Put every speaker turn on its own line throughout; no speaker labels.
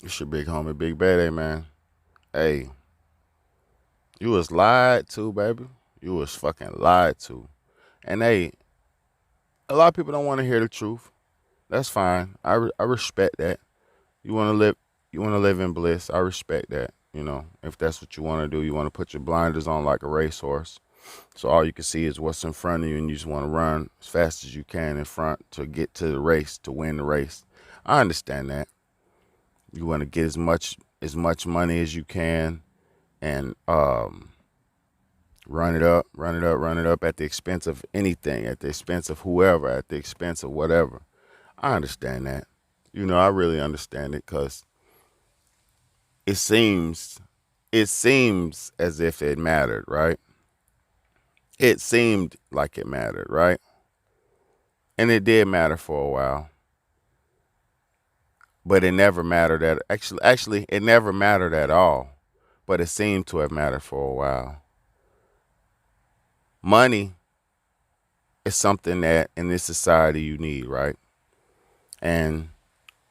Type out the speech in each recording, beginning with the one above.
It's your big homie, Big Bad, man. Hey, you was lied to, baby. You was fucking lied to. And hey, a lot of people don't want to hear the truth. That's fine. I respect that. You want to live you want to live in bliss. I respect that. If that's what you want to do, you want to put your blinders on like a racehorse. So all you can see is what's in front of you, and you just want to run as fast as you can in front to get to the race, to win the race. I understand that. You want to get as much money as you can, and run it up, run it up, run it up at the expense of anything, at the expense of whoever, at the expense of whatever. I understand that. I really understand it because it seems it seems as if it mattered, right? It seemed like it mattered, right? And it did matter for a while, but it never mattered at actually it never mattered at all. But it seemed to have mattered for a while. Money is something that in this society you need, right? And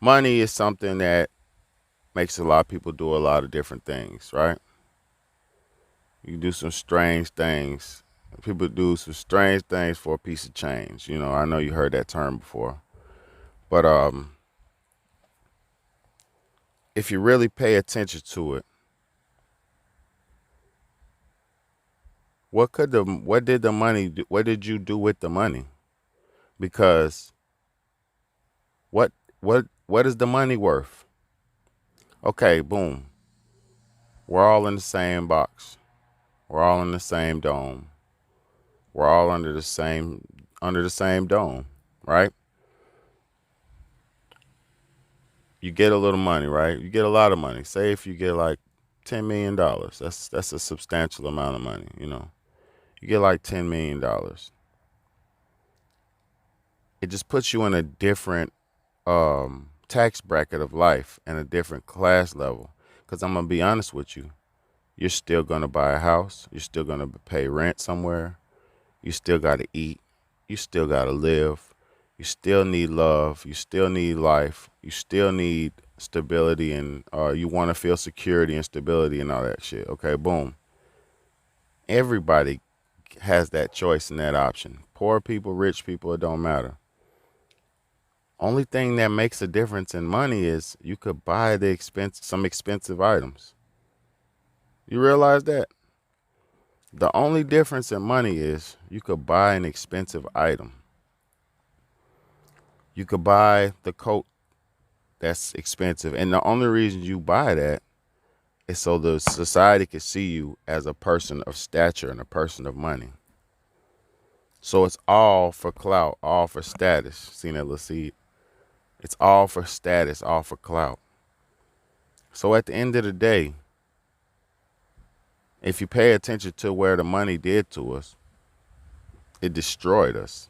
money is something that makes a lot of people do a lot of different things, right? You do some strange things. People do some strange things for a piece of change. I know you heard that term before. But if you really pay attention to it, what did the money do, what did you do with the money? Because what is the money worth? Okay, boom. We're all in the same box. We're all in the same dome. We're all under the same dome, right? You get a little money, right? You get a lot of money. Say if you get like $10 million, that's a substantial amount of money. You get like $10 million. It just puts you in a different tax bracket of life and a different class level. Because I'm gonna be honest with you, you're still gonna buy a house. You're still gonna pay rent somewhere. You still gotta eat. You still gotta live. You still need love. You still need life. You still need stability, and you want to feel security and stability and all that shit. Okay, boom. Everybody has that choice and that option. Poor people, rich people, it don't matter. Only thing that makes a difference in money is you could buy some expensive items. You realize that? The only difference in money is you could buy an expensive item. You could buy the coat that's expensive. And the only reason you buy that is so the society can see you as a person of stature and a person of money. So it's all for clout, all for status. Seen that little seed? It's all for status, all for clout. So at the end of the day, if you pay attention to where the money did to us, it destroyed us.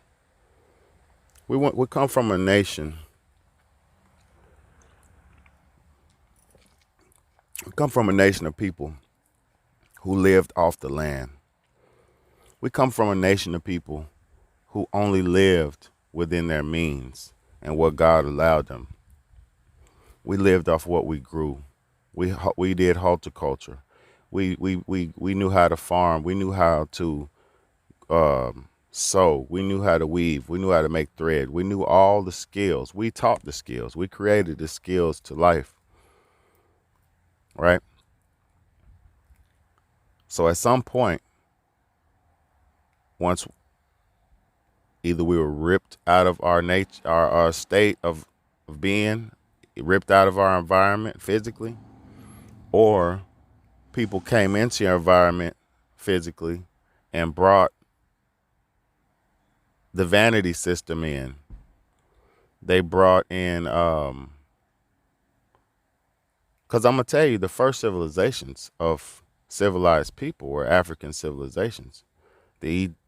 We come from a nation. We come from a nation of people who lived off the land. We come from a nation of people who only lived within their means and what God allowed them. We lived off what we grew. We did horticulture. We knew how to farm. We knew how to sew. We knew how to weave. We knew how to make thread. We knew all the skills. We taught the skills. We created the skills to life, right? So at some point, once either we were ripped out of our nature, our state of being, ripped out of our environment physically, or people came into your environment physically and brought the vanity system in. They brought in, because I'm gonna tell you, the first civilizations of civilized people were African civilizations.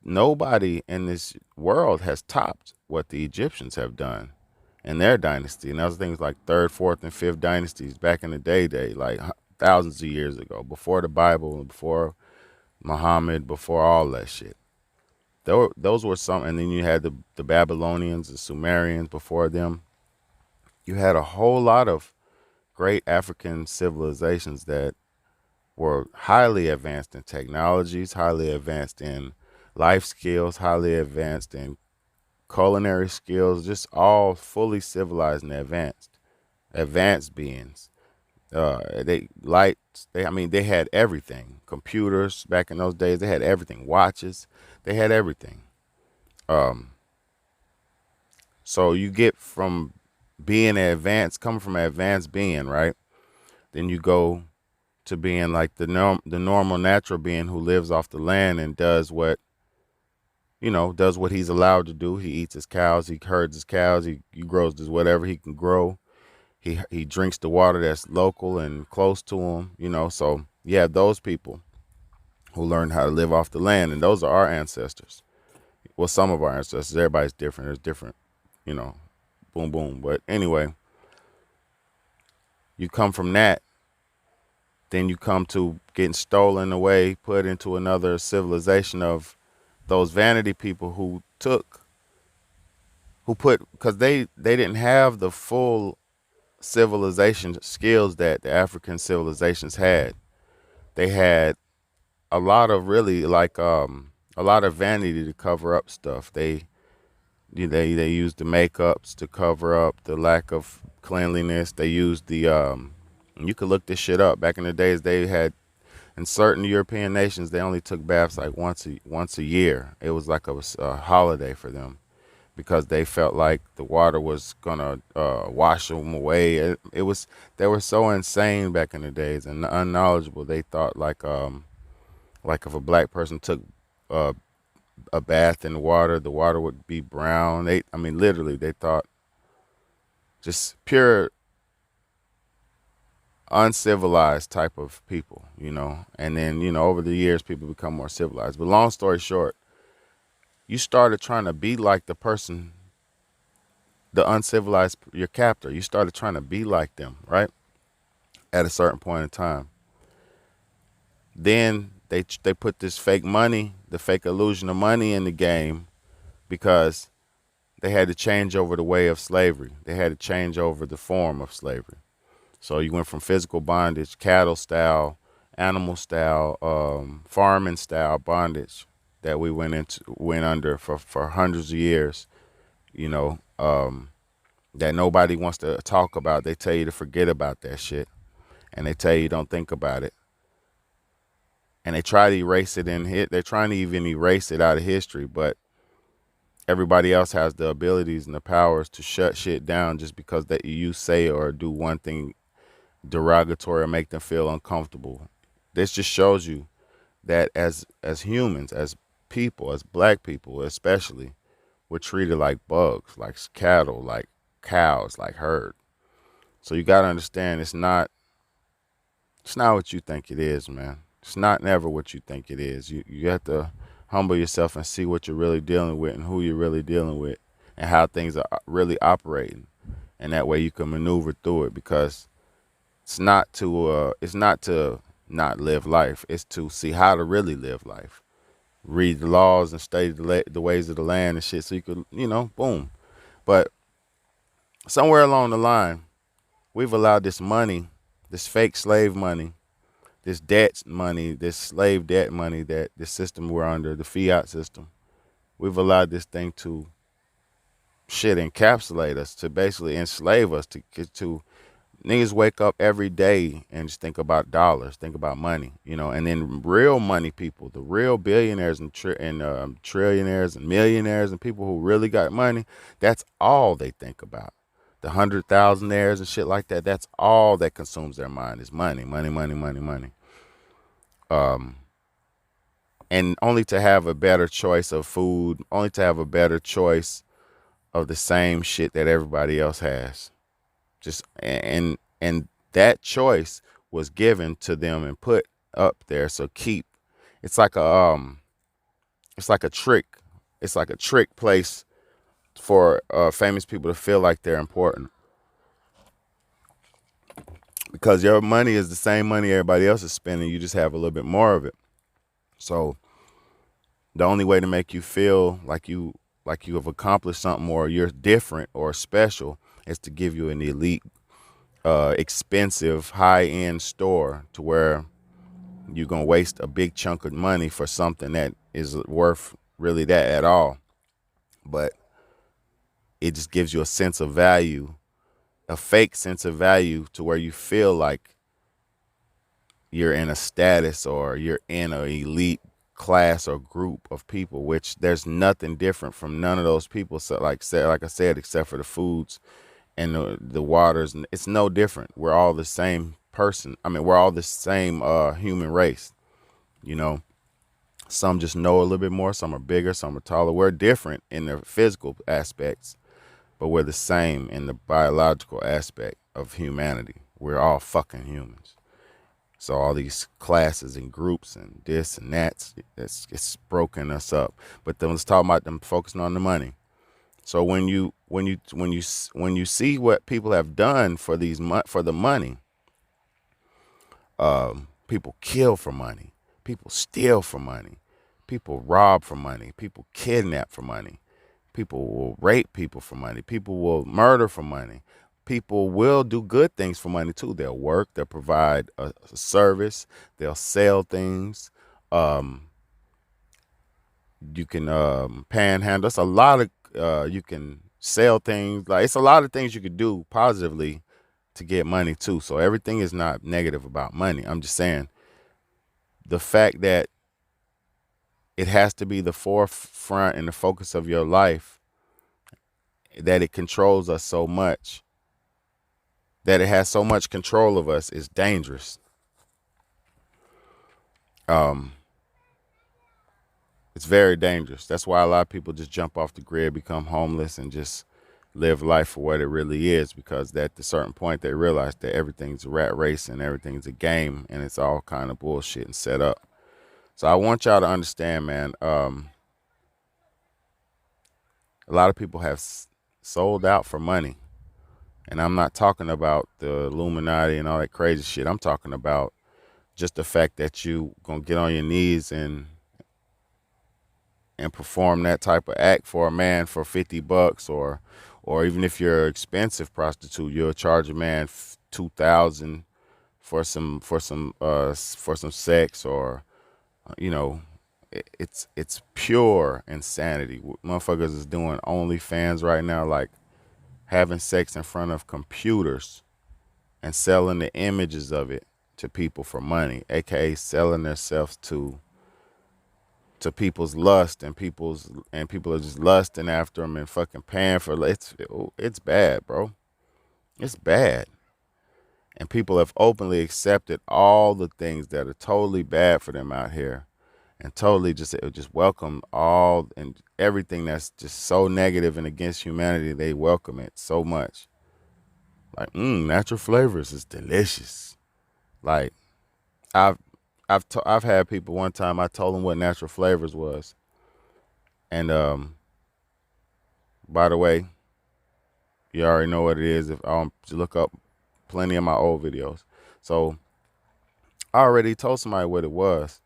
Nobody in this world has topped what the Egyptians have done in their dynasty, and those things like third, fourth, and fifth dynasties back in the day, like thousands of years ago, before the Bible, before Muhammad, before all that shit. Those were some, and then you had the Babylonians, the Sumerians before them. You had a whole lot of great African civilizations that were highly advanced in technologies, highly advanced in life skills, highly advanced in culinary skills, just all fully civilized and advanced beings. They lights, I mean, they had everything. Computers back in those days, they had everything. Watches, they had everything. Um, so you get from being advanced, coming from an advanced being, right? Then you go to being like the normal natural being who lives off the land and does what he's allowed to do. He eats his cows, he herds his cows, he grows his whatever he can grow. He drinks the water that's local and close to him, So you have those people who learned how to live off the land, and those are our ancestors. Well, some of our ancestors. Everybody's different. There's different, you know, boom, boom. But anyway, you come from that, then you come to getting stolen away, put into another civilization of those vanity people because they didn't have the full civilization skills that the African civilizations had. They had a lot of really like a lot of vanity to cover up stuff. They used the makeups to cover up the lack of cleanliness. They used you could look this shit up. Back in the days, they had in certain European nations they only took baths like once a year. It was like a holiday for them because they felt like the water was gonna wash them away. It was They were so insane back in the days and unknowledgeable. They thought like if a black person took uh, a bath in the water would be brown. I mean, literally, they thought just pure uncivilized type of people. And then, over the years, people become more civilized. But long story short, you started trying to be like the person, the uncivilized, your captor. You started trying to be like them, right? At a certain point in time. Then they put this fake money, the fake illusion of money in the game because they had to change over the way of slavery. They had to change over the form of slavery. So you went from physical bondage, cattle style, animal style, farming style bondage that we went under for hundreds of years, that nobody wants to talk about. They tell you to forget about that shit. And they tell you don't think about it. And they try to erase it they're trying to even erase it out of history, but everybody else has the abilities and the powers to shut shit down just because that you say or do one thing derogatory or make them feel uncomfortable. This just shows you that as humans, as people, as black people especially, we're treated like bugs, like cattle, like cows, like herd. So you got to understand it's not what you think it is, man. It's not never what you think it is. You have to humble yourself and see what you're really dealing with and who you're really dealing with and how things are really operating. And that way you can maneuver through it because it's not to not live life. It's to see how to really live life. Read the laws and study the ways of the land and shit so you could, boom. But somewhere along the line, we've allowed this money, this fake slave money, this debt money, this slave debt money that the system we're under, the fiat system, we've allowed this thing to encapsulate us, to basically enslave us, to niggas wake up every day and just think about dollars, think about money, and then real money people, the real billionaires and trillionaires and millionaires and people who really got money, that's all they think about. The 100,000aires and shit like that, that's all that consumes their mind is money, money, money, money, money. And only to have a better choice of food, only to have a better choice of the same shit that everybody else has. Just and that choice was given to them and put up there. So it's like a trick. It's like a trick place for famous people to feel like they're important. Because your money is the same money everybody else is spending. You just have a little bit more of it. So the only way to make you feel like you have accomplished something or you're different or special is to give you an elite expensive high-end store to where you're gonna waste a big chunk of money for something that is worth really that at all. But it just gives you a sense of value, a fake sense of value, to where you feel like you're in a status or you're in an elite class or group of people, which there's nothing different from none of those people. So like I said, except for the foods and the waters, and it's no different. We're all the same person. I mean, we're all the same human race. You know, some just know a little bit more. Some are bigger. Some are taller. We're different in the physical aspects, but we're the same in the biological aspect of humanity. We're all fucking humans. So all these classes and groups and this and that, it's broken us up. But then let's talk about them focusing on the money. So when you see what people have done for the money, people kill for money, people steal for money, people rob for money, people kidnap for money, people will rape people for money, people will murder for money. People will do good things for money too. They'll work, they'll provide a service, they'll sell things. You can panhandle. It's a lot of you can sell things. Like, it's a lot of things you could do positively to get money too. So everything is not negative about money. I'm just saying the fact that it has to be the forefront and the focus of your life, that it controls us so much, that it has so much control of us, is dangerous. It's very dangerous. That's why a lot of people just jump off the grid, become homeless, and just live life for what it really is, because at a certain point they realize that everything's a rat race and everything's a game, and it's all kind of bullshit and set up. So I want y'all to understand, man, a lot of people have sold out for money. And I'm not talking about the Illuminati and all that crazy shit. I'm talking about just the fact that you gonna get on your knees and perform that type of act for a man for $50, or even if you're an expensive prostitute, you'll charge a man $2,000 for some sex, or you know, it's pure insanity. Motherfuckers is doing OnlyFans right now, like having sex in front of computers and selling the images of it to people for money, aka selling themselves to people's lust, and people are just lusting after them and fucking paying for it. It's bad, bro. It's bad. And people have openly accepted all the things that are totally bad for them out here, and totally just welcome all and everything that's just so negative and against humanity. They welcome it so much. Like, natural flavors is delicious. Like, I've had people one time, I told them what natural flavors was. And by the way, you already know what it is if you look up plenty of my old videos. So I already told somebody what it was.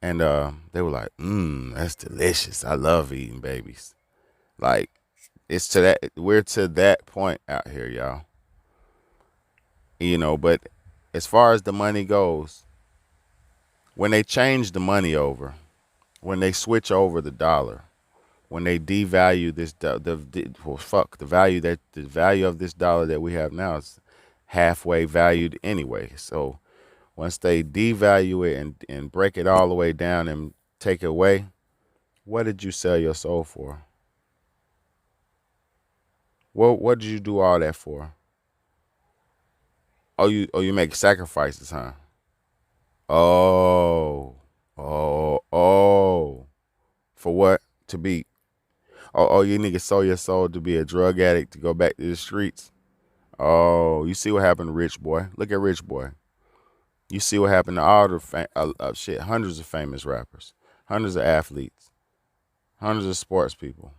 And they were like, that's delicious. I love eating babies. Like, we're to that point out here, y'all. You know, but as far as the money goes, when they change the money over, when they switch over the dollar, when they devalue the value of this dollar that we have now is halfway valued anyway. So once they devalue it and break it all the way down and take it away, what did you sell your soul for? What did you do all that for? You make sacrifices, huh? Oh, oh. For what? To be, you niggas sold your soul to be a drug addict, to go back to the streets. Oh, you see what happened to Rich Boy? Look at Rich Boy. You see what happened to all the hundreds of famous rappers, hundreds of athletes, hundreds of sports people.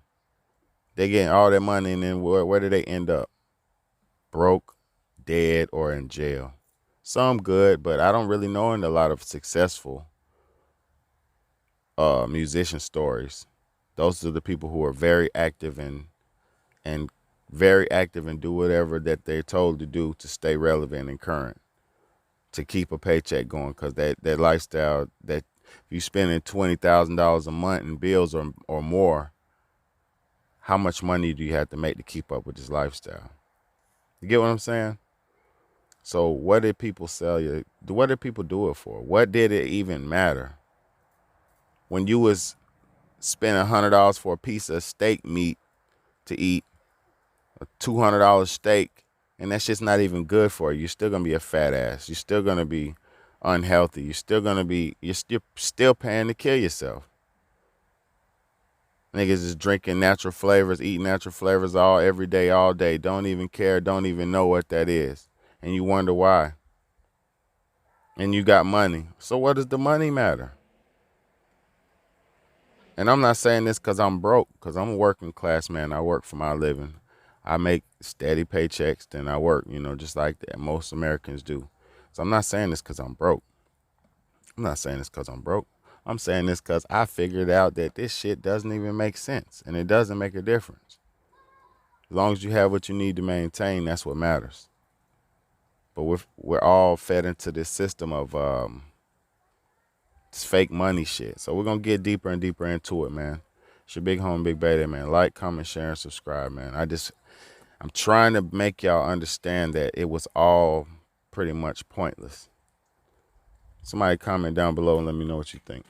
They getting all that money, and then where do they end up? Broke, dead, or in jail. Some good, but I don't really know a lot of successful musician stories. Those are the people who are very active and very active and do whatever that they're told to do to stay relevant and current, to keep a paycheck going. Because that lifestyle, that if you spending $20,000 a month in bills or more, how much money do you have to make to keep up with this lifestyle? You get what I'm saying? So what did people sell you? What did people do it for? What did it even matter? When you was spending $100 for a piece of steak meat to eat, a $200 steak, and that's just not even good for you. You're still gonna be a fat ass. You're still gonna be unhealthy. You're still paying to kill yourself. Niggas is drinking natural flavors, eating natural flavors every day, all day. Don't even care, don't even know what that is. And you wonder why. And you got money. So what does the money matter? And I'm not saying this because I'm broke, because I'm a working class man. I work for my living. I make steady paychecks, then I work, just like that. Most Americans do. So I'm not saying this because I'm broke. I'm not saying this because I'm broke. I'm saying this because I figured out that this shit doesn't even make sense, and it doesn't make a difference. As long as you have what you need to maintain, that's what matters. But we're all fed into this system of this fake money shit. So we're going to get deeper and deeper into it, man. It's your big home, Big Beta, man. Like, comment, share, and subscribe, man. I'm trying to make y'all understand that it was all pretty much pointless. Somebody comment down below and let me know what you think.